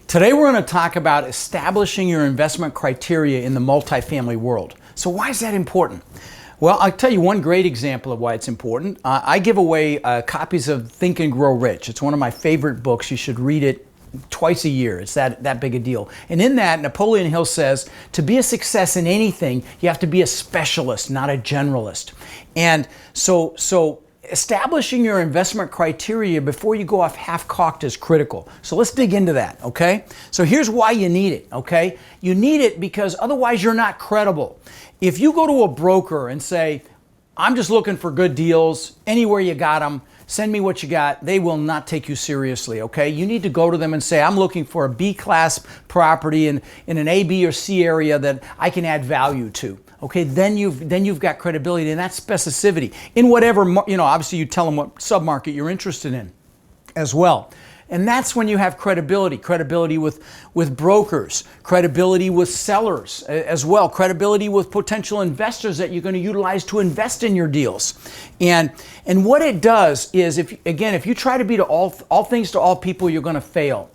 Today we're going to talk about establishing your investment criteria in the multifamily world. So why is that important? Well, I'll tell you one great example of why it's important. I give away copies of Think and Grow Rich. It's one of my favorite books. You should read it twice a year. It's that big a deal. And in that, Napoleon Hill says, to be a success in anything, you have to be a specialist, not a generalist. And so establishing your investment criteria before you go off half-cocked is critical. So let's dig into that, okay? So here's why you need it, okay? You need it because otherwise you're not credible. If you go to a broker and say, I'm just looking for good deals, anywhere you got them, send me what you got, they will not take you seriously, okay? You need to go to them and say, I'm looking for a B-class property in an A, B, or C area that I can add value to. Okay, then you've got credibility and that's specificity in whatever, obviously you tell them what submarket you're interested in as well. And that's when you have credibility with brokers, credibility with sellers as well, credibility with potential investors that you're going to utilize to invest in your deals. And what it does is, if you try to be to all things to all people, you're going to fail.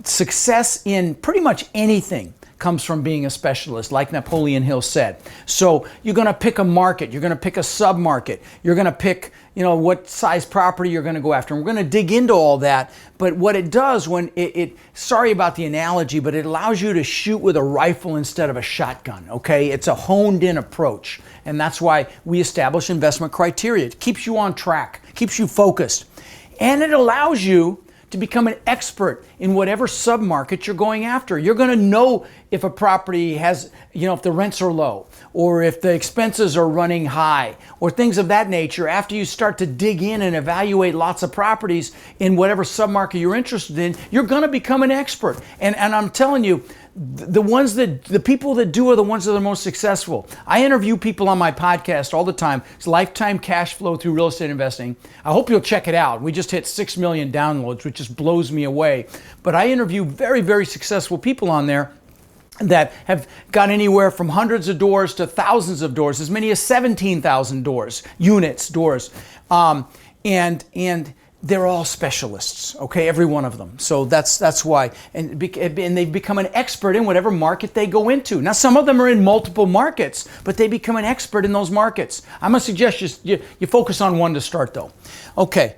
Success in pretty much anything comes from being a specialist, like Napoleon Hill said. So you're going to pick a market, you're going to pick a sub-market, you're going to pick, what size property you're going to go after. And we're going to dig into all that. But what it does when sorry about the analogy, but it allows you to shoot with a rifle instead of a shotgun, okay? It's a honed in approach. And that's why we establish investment criteria. It keeps you on track, keeps you focused. And it allows you to become an expert in whatever submarket you're going after. You're going to know if a property has, if the rents are low, or if the expenses are running high, or things of that nature. After you start to dig in and evaluate lots of properties in whatever submarket you're interested in, you're going to become an expert. And I'm telling you, the people that do are the ones that are most successful. I interview people on my podcast all the time. It's Lifetime Cash Flow Through Real Estate Investing. I hope you'll check it out. We just hit 6 million downloads, which just blows me away. But I interview very, very successful people on there that have got anywhere from hundreds of doors to thousands of doors, as many as 17,000 doors, doors. And they're all specialists, okay, every one of them. So that's why. And they've become an expert in whatever market they go into. Now, some of them are in multiple markets, but they become an expert in those markets. I'm going to suggest you focus on one to start, though. Okay,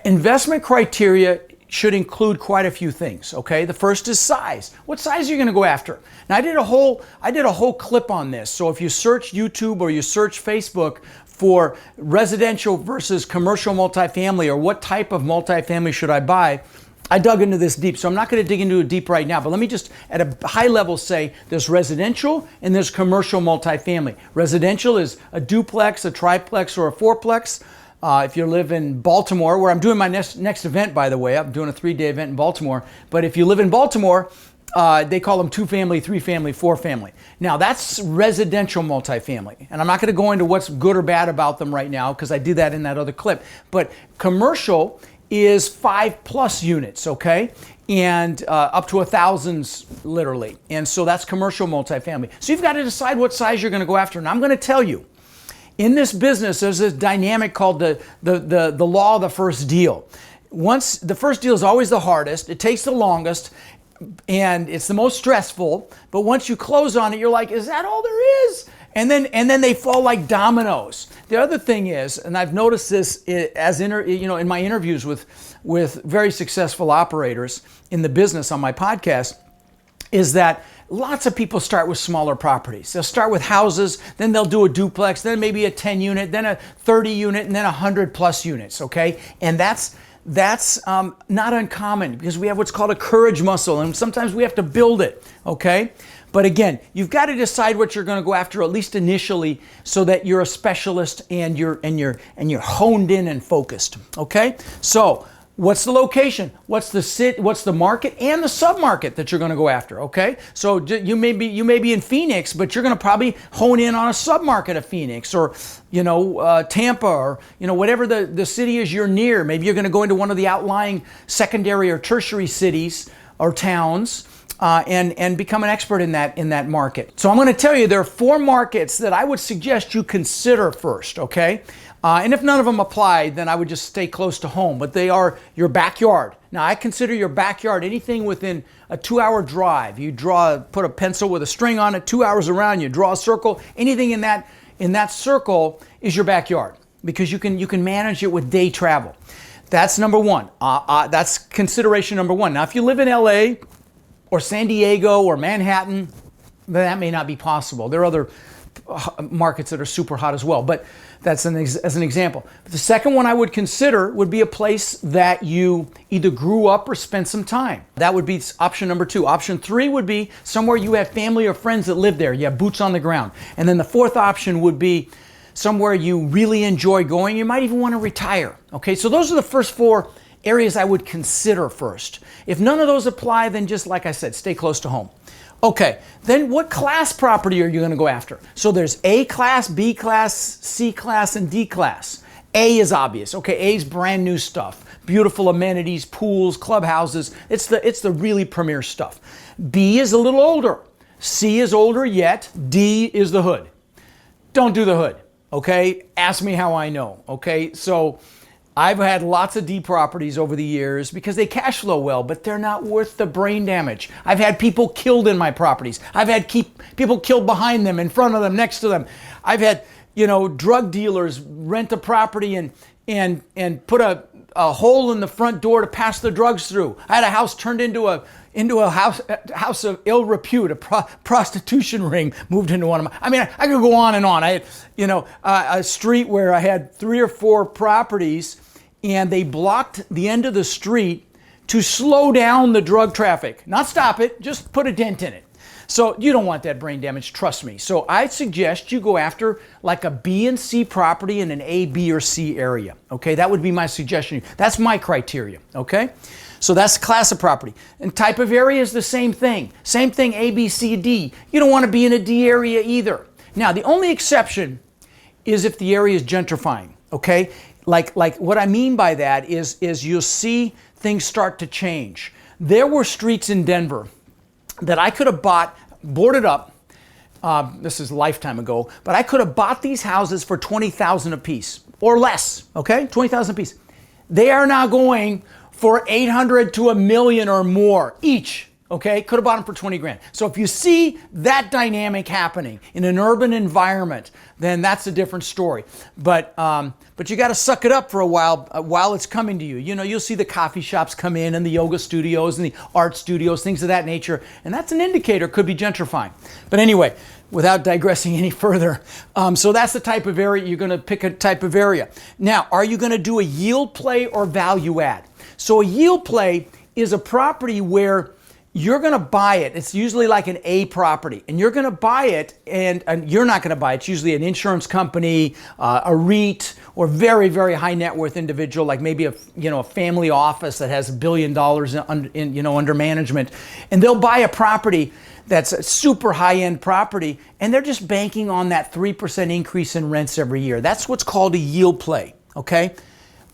investment criteria should include quite a few things, okay? The first is size. What size are you going to go after? Now, I did a whole clip on this. So if you search YouTube or you search Facebook for residential versus commercial multifamily, or what type of multifamily should I buy, I dug into this deep. So I'm not going to dig into it deep right now, but let me just at a high level say there's residential and there's commercial multifamily. Residential is a duplex, a triplex, or a fourplex. If you live in Baltimore, where I'm doing my next event, by the way, I'm doing a 3-day event in Baltimore. But if you live in Baltimore, they call them 2-family, 3-family, 4-family. Now that's residential multifamily. And I'm not going to go into what's good or bad about them right now because I did that in that other clip. But commercial is 5+ units, okay? And up to 1,000 literally. And so that's commercial multifamily. So you've got to decide what size you're going to go after. And I'm going to tell you, in this business, there's this dynamic called the law of the first deal. Once the first deal is always the hardest, it takes the longest, and it's the most stressful. But once you close on it, you're like, is that all there is? And then they fall like dominoes. The other thing is, and I've noticed this in my interviews with very successful operators in the business on my podcast, is that lots of people start with smaller properties. They'll start with houses, then they'll do a duplex, then maybe a 10 unit, then a 30 unit, and then 100+ units, okay? And that's not uncommon because we have what's called a courage muscle, and sometimes we have to build it, okay? But again, you've got to decide what you're going to go after, at least initially, so that you're a specialist and you're honed in and focused, okay? So what's the location? What's the market and the submarket that you're going to go after? Okay, so you may be in Phoenix, but you're going to probably hone in on a submarket of Phoenix, or Tampa, or whatever the city is you're near. Maybe you're going to go into one of the outlying secondary or tertiary cities or towns. And become an expert in that market. So I'm going to tell you there are 4 markets that I would suggest you consider first, okay? And if none of them apply, then I would just stay close to home. But they are your backyard. Now, I consider your backyard anything within a 2-hour drive. You put a pencil with a string on it, 2 hours around, you draw a circle. Anything in that circle is your backyard because you can manage it with day travel. That's number one. That's consideration number one. Now, if you live in LA or San Diego or Manhattan, that may not be possible. There are other markets that are super hot as well, but that's as an example. The second one I would consider would be a place that you either grew up or spent some time. That would be option number 2. Option 3 would be somewhere you have family or friends that live there. You have boots on the ground. And then the fourth option would be somewhere you really enjoy going. You might even want to retire. Okay, so those are the first 4 areas I would consider first. If none of those apply, then just like I said, stay close to home. Okay, then what class property are you going to go after? So there's A class, B class, C class, and D class. A is obvious. Okay, A is brand new stuff. Beautiful amenities, pools, clubhouses. It's the really premier stuff. B is a little older. C is older yet. D is the hood. Don't do the hood, okay? Ask me how I know, okay? So I've had lots of D properties over the years because they cash flow well, but they're not worth the brain damage. I've had people killed in my properties. I've had people killed behind them, in front of them, next to them. I've had, drug dealers rent a property and put a hole in the front door to pass the drugs through. I had a house turned into a house of ill repute, a prostitution ring moved into one of my. I mean, I could go on and on. I had, a street where I had 3 or 4 properties, and they blocked the end of the street to slow down the drug traffic, not stop it, just put a dent in it. So you don't want that brain damage, trust me. So I suggest you go after like a B and C property in an A, B, or C area. Okay, that would be my suggestion. That's my criteria. Okay, so that's class of property. And type of area is the same thing. Same thing, A, B, C, D. You don't want to be in a D area either. Now, the only exception is if the area is gentrifying. Okay, like what I mean by that is you'll see things start to change. There were streets in Denver that I could have boarded up, this is a lifetime ago, but I could have bought these houses for $20,000 a piece or less, okay? $20,000 a piece. They are now going for $800,000 to $1 million or more each, okay? Could have bought them for 20 grand. So if you see that dynamic happening in an urban environment, then that's a different story. But you got to suck it up for a while it's coming to you. You'll see the coffee shops come in and the yoga studios and the art studios, things of that nature. And that's an indicator, could be gentrifying. But anyway, without digressing any further, so that's the type of area, you're going to pick a type of area. Now, are you going to do a yield play or value add? So a yield play is a property where you're going to buy it. It's usually like an A property, and you're going to buy it, and you're not going to buy it. It's usually an insurance company, a REIT, or very, very high net worth individual, like maybe a family office that has $1 billion under management, and they'll buy a property that's a super high end property, and they're just banking on that 3% increase in rents every year. That's what's called a yield play, okay?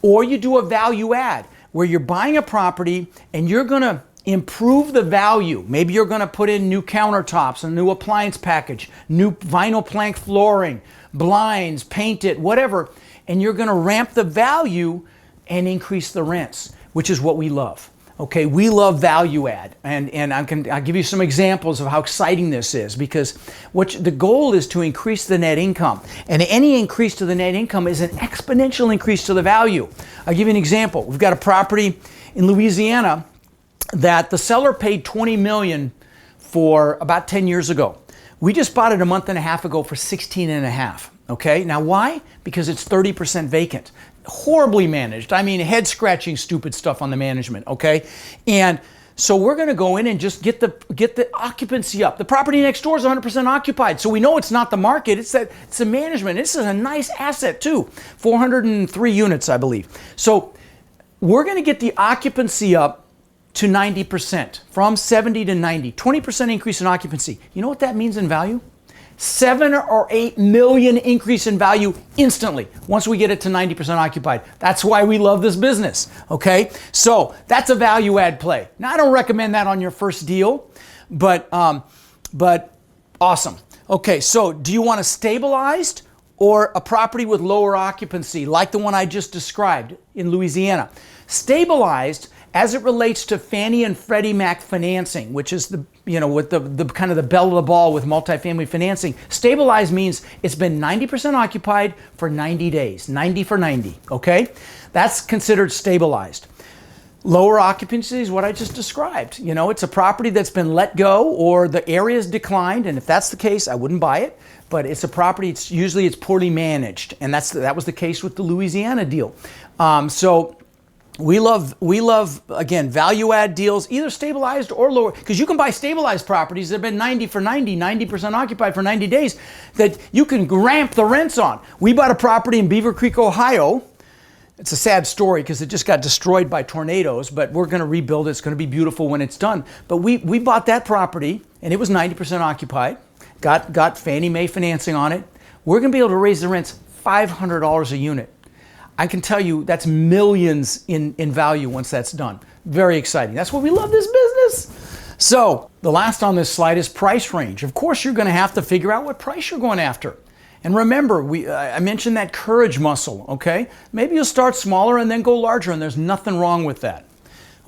Or you do a value add, where you're buying a property and you're going to improve the value. Maybe you're going to put in new countertops, a new appliance package, new vinyl plank flooring, blinds, paint it, whatever, and you're going to ramp the value and increase the rents, which is what we love. Okay, we love value add, and I'll give you some examples of how exciting this is, because the goal is to increase the net income, and any increase to the net income is an exponential increase to the value. I'll give you an example. We've got a property in Louisiana that the seller paid $20 million for about 10 years ago. We just bought it a month and a half ago for 16 and a half. Okay, now why? Because it's 30% vacant. Horribly managed. I mean, head scratching stupid stuff on the management, okay? And so we're going to go in and just get the occupancy up. The property next door is 100% occupied. So we know it's not the market, it's the management. This is a nice asset too. 403 units, I believe. So we're going to get the occupancy up to 90%, from 70 to 90, 20% increase in occupancy. You know what that means in value? 7 or 8 million increase in value instantly once we get it to 90% occupied. That's why we love this business, okay? So that's a value add play. Now, I don't recommend that on your first deal, but awesome. Okay, so do you want a stabilized or a property with lower occupancy, like the one I just described in Louisiana. Stabilized as it relates to Fannie and Freddie Mac financing, which is the, with the kind of the belle of the ball with multifamily financing. Stabilized means it's been 90% occupied for 90 days, 90 for 90, okay? That's considered stabilized. Lower occupancy is what I just described. It's a property that's been let go or the area's declined, and if that's the case, I wouldn't buy it. But it's a property, it's poorly managed, and that was the case with the Louisiana deal. So we love again, value add deals, either stabilized or lower, because you can buy stabilized properties that have been 90 for 90, 90% occupied for 90 days that you can ramp the rents on. We bought a property in Beaver Creek, Ohio. It's a sad story because it just got destroyed by tornadoes, but we're going to rebuild it. It's going to be beautiful when it's done. But we bought that property and it was 90% occupied. Got Fannie Mae financing on it. We're going to be able to raise the rents $500 a unit. I can tell you that's millions in value once that's done. Very exciting. That's why we love this business. So the last on this slide is price range. Of course, you're going to have to figure out what price you're going after. And remember, I mentioned that courage muscle, okay? Maybe you'll start smaller and then go larger, and there's nothing wrong with that.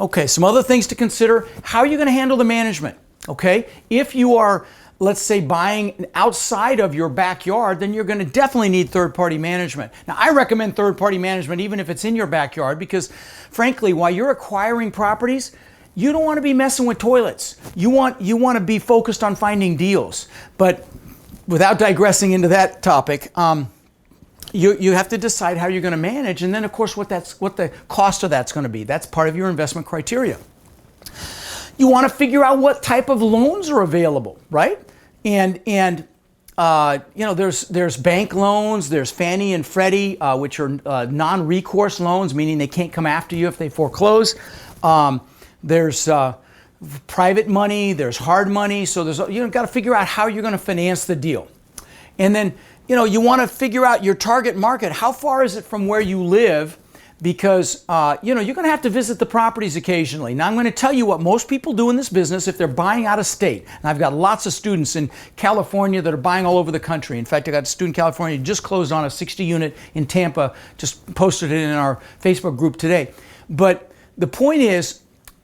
Okay, some other things to consider. How are you going to handle the management, okay? If you are, let's say, buying outside of your backyard, then you're going to definitely need third-party management. Now, I recommend third-party management even if it's in your backyard because, frankly, while you're acquiring properties, you don't want to be messing with toilets. You want to be focused on finding deals. But without digressing into that topic, you have to decide how you're going to manage, and then of course what the cost of that's going to be. That's part of your investment criteria. You want to figure out what type of loans are available, right? And there's bank loans, there's Fannie and Freddie, which are non-recourse loans, meaning they can't come after you if they foreclose. There's private money, there's hard money, so you've got to figure out how you're going to finance the deal. And then, you want to figure out your target market. How far is it from where you live? Because, you're going to have to visit the properties occasionally. Now, I'm going to tell you what most people do in this business if they're buying out of state. And I've got lots of students in California that are buying all over the country. In fact, I got a student in California who just closed on a 60 unit in Tampa, just posted it in our Facebook group today. But the point is,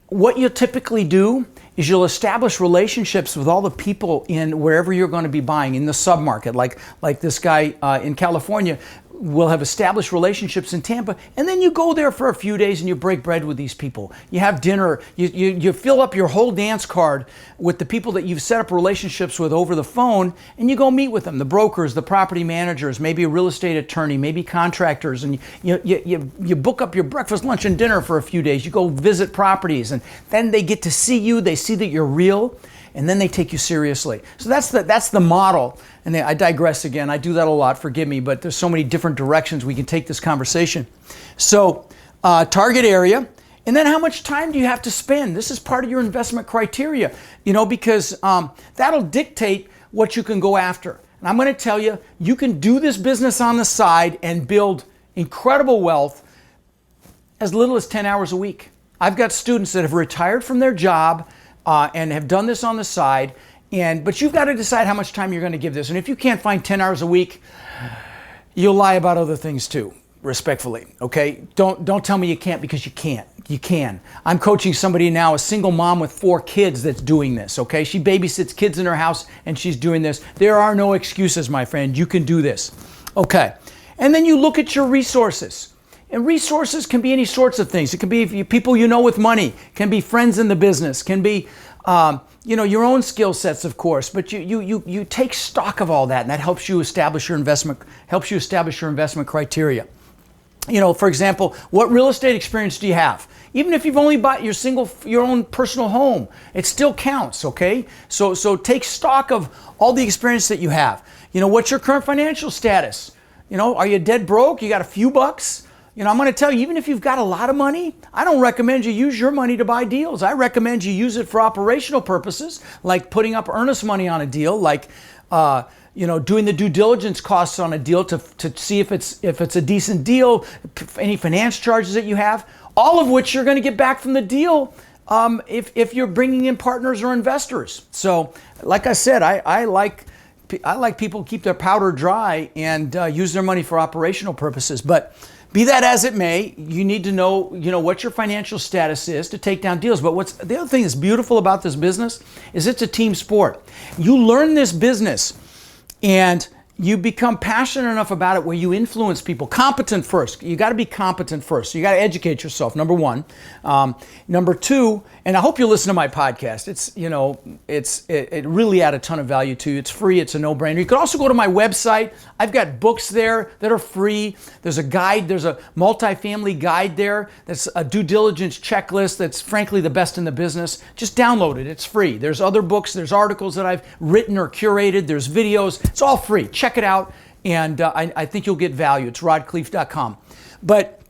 what you'll typically do is you'll establish relationships with all the people in wherever you're going to be buying in the submarket, like this guy in California will have established relationships in Tampa, and then you go there for a few days and you break bread with these people. You have dinner, you fill up your whole dance card with the people that you've set up relationships with over the phone, and you go meet with them, the brokers, the property managers, maybe a real estate attorney, maybe contractors, and you book up your breakfast, lunch, and dinner for a few days. You go visit properties, and then they get to see you, they see that you're real, and then they take you seriously. So that's the model. And I digress again. I do that a lot, forgive me, but there's so many different directions we can take this conversation. So target area, and then how much time do you have to spend? This is part of your investment criteria, because that'll dictate what you can go after. And I'm going to tell you, you can do this business on the side and build incredible wealth as little as 10 hours a week. I've got students that have retired from their job and have done this on the side. But you've got to decide how much time you're going to give this. And if you can't find 10 hours a week, you'll lie about other things too, respectfully, okay? Don't tell me you can't, because you can't. You can. I'm coaching somebody now, a single mom with 4 kids that's doing this, okay? She babysits kids in her house and she's doing this. There are no excuses, my friend. You can do this, okay? And then you look at your resources. And resources can be any sorts of things. It can be people you know with money, can be friends in the business, can be your own skill sets, of course, but you take stock of all that, and that helps you establish your investment criteria. For example, what real estate experience do you have? Even if you've only bought your own personal home, it still counts, okay? So take stock of all the experience that you have. What's your current financial status? Are you dead broke? You got a few bucks? I'm going to tell you, even if you've got a lot of money, I don't recommend you use your money to buy deals. I recommend you use it for operational purposes, like putting up earnest money on a deal, like doing the due diligence costs on a deal to see if it's a decent deal, any finance charges that you have, all of which you're going to get back from the deal if you're bringing in partners or investors. So, like I said, I like I like people to keep their powder dry and use their money for operational purposes. But be that as it may, you need to know, what your financial status is to take down deals. But the other thing that's beautiful about this business is it's a team sport. You learn this business and you become passionate enough about it where you influence people. Competent first. You got to be competent first. So you got to educate yourself, number one. Number two, and I hope you listen to my podcast. It really add a ton of value to you. It's free. It's a no-brainer. You could also go to my website. I've got books there that are free. There's a guide. There's a multifamily guide there. That's a due diligence checklist that's frankly the best in the business. Just download it. It's free. There's other books. There's articles that I've written or curated. There's videos. It's all free. Check it out, and I think you'll get value. It's rodkhleif.com. But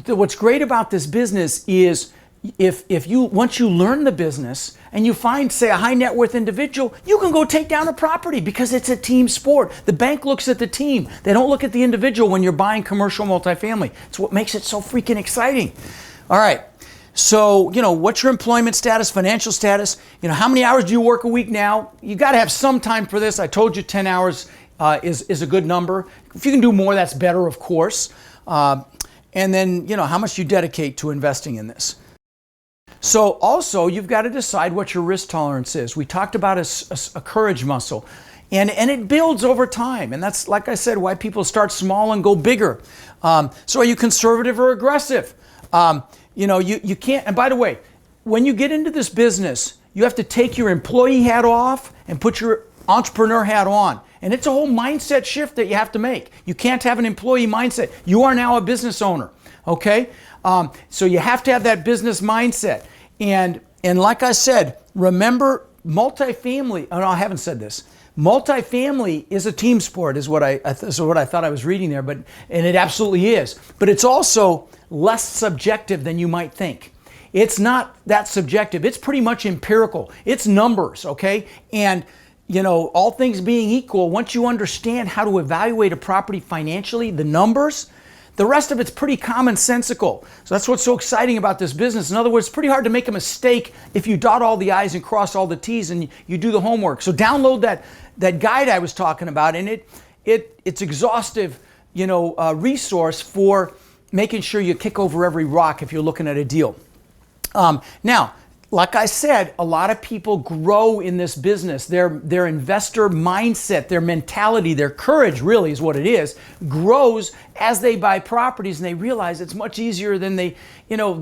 what's great about this business is once you learn the business and you find, say, a high net worth individual, you can go take down a property because it's a team sport. The bank looks at the team. They don't look at the individual when you're buying commercial multifamily. It's what makes it so freaking exciting. All right. So, what's your employment status, financial status? How many hours do you work a week now? You got to have some time for this. I told you 10 hours is a good number. If you can do more, that's better, of course. And then, how much you dedicate to investing in this. So also, you've got to decide what your risk tolerance is. We talked about a courage muscle. And it builds over time. And that's, like I said, why people start small and go bigger. So are you conservative or aggressive? You can't, and by the way, when you get into this business, you have to take your employee hat off and put your entrepreneur hat on. And it's a whole mindset shift that you have to make. You can't have an employee mindset. You are now a business owner, okay? So you have to have that business mindset. And like I said, remember multifamily, oh no, I haven't said this. Multifamily is a team sport is what I thought I was reading there, and it absolutely is. But it's also less subjective than you might think. It's not that subjective. It's pretty much empirical. It's numbers, okay? And, all things being equal, once you understand how to evaluate a property financially, the numbers, the rest of it's pretty commonsensical. So that's what's so exciting about this business. In other words, it's pretty hard to make a mistake if you dot all the I's and cross all the T's and you do the homework. So download that guide I was talking about, and it's exhaustive, resource for making sure you kick over every rock if you're looking at a deal. Now, like I said, a lot of people grow in this business. Their investor mindset, their mentality, their courage really is what it is, grows as they buy properties and they realize it's much easier than they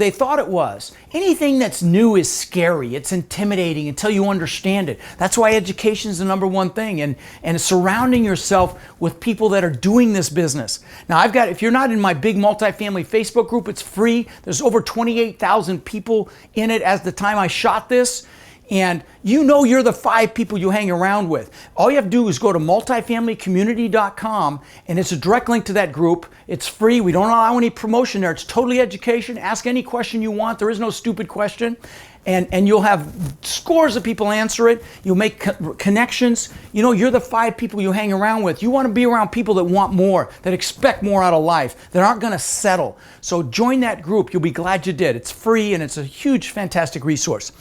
thought it was. Anything that's new is scary. It's intimidating until you understand it. That's why education is the number one thing, and surrounding yourself with people that are doing this business. Now, if you're not in my big multifamily Facebook group, it's free. There's over 28,000 people in it as the time I shot this. And you're the 5 people you hang around with. All you have to do is go to multifamilycommunity.com, and it's a direct link to that group. It's free. We don't allow any promotion there. It's totally education. Ask any question you want. There is no stupid question. And you'll have scores of people answer it. You'll make connections. You're the 5 people you hang around with. You want to be around people that want more, that expect more out of life, that aren't going to settle. So join that group. You'll be glad you did. It's free, and it's a huge, fantastic resource.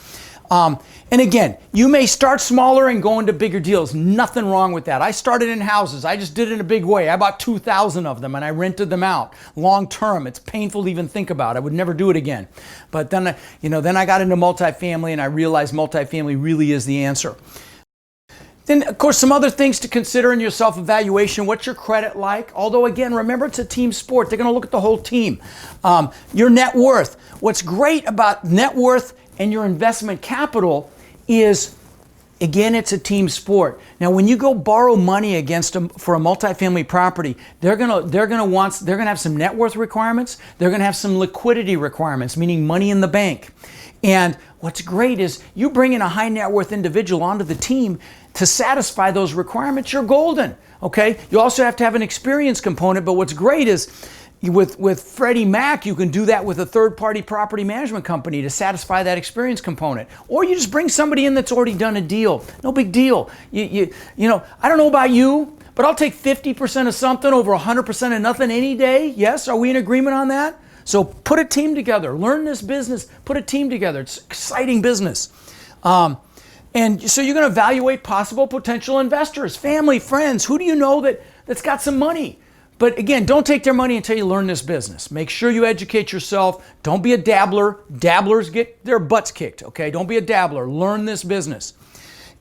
And again, you may start smaller and go into bigger deals. Nothing wrong with that. I started in houses. I just did it in a big way. I bought 2,000 of them and I rented them out long term. It's painful to even think about. I would never do it again. But then I got into multifamily and I realized multifamily really is the answer. Then, of course, some other things to consider in your self-evaluation. What's your credit like? Although, again, remember, it's a team sport. They're going to look at the whole team. Your net worth. What's great about net worth and your investment capital is, again, it's a team sport. Now, when you go borrow money for a multifamily property, they're gonna have some net worth requirements. They're gonna have some liquidity requirements, meaning money in the bank. And what's great is you bring in a high net worth individual onto the team to satisfy those requirements. You're golden. Okay. You also have to have an experience component. But what's great is, with Freddie Mac, you can do that with a third-party property management company to satisfy that experience component. Or you just bring somebody in that's already done a deal. No big deal. I don't know about you, but I'll take 50% of something over 100% of nothing any day. Yes? Are we in agreement on that? So put a team together. Learn this business. Put a team together. It's exciting business. And so you're going to evaluate possible potential investors, family, friends. Who do you know that's got some money? But again, don't take their money until you learn this business. Make sure you educate yourself. Don't be a dabbler. Dabblers get their butts kicked, okay? Don't be a dabbler. Learn this business.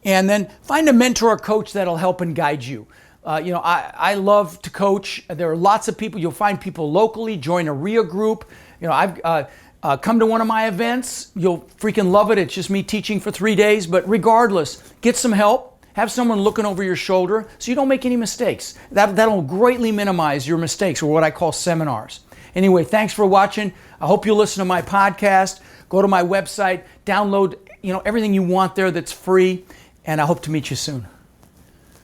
And then find a mentor or coach that'll help and guide you. I love to coach. There are lots of people. You'll find people locally. Join a RIA group. I've come to one of my events. You'll freaking love it. It's just me teaching for 3 days. But regardless, get some help. Have someone looking over your shoulder so you don't make any mistakes. That'll greatly minimize your mistakes, or what I call seminars. Anyway, thanks for watching. I hope you'll listen to my podcast. Go to my website, download everything you want there that's free, and I hope to meet you soon.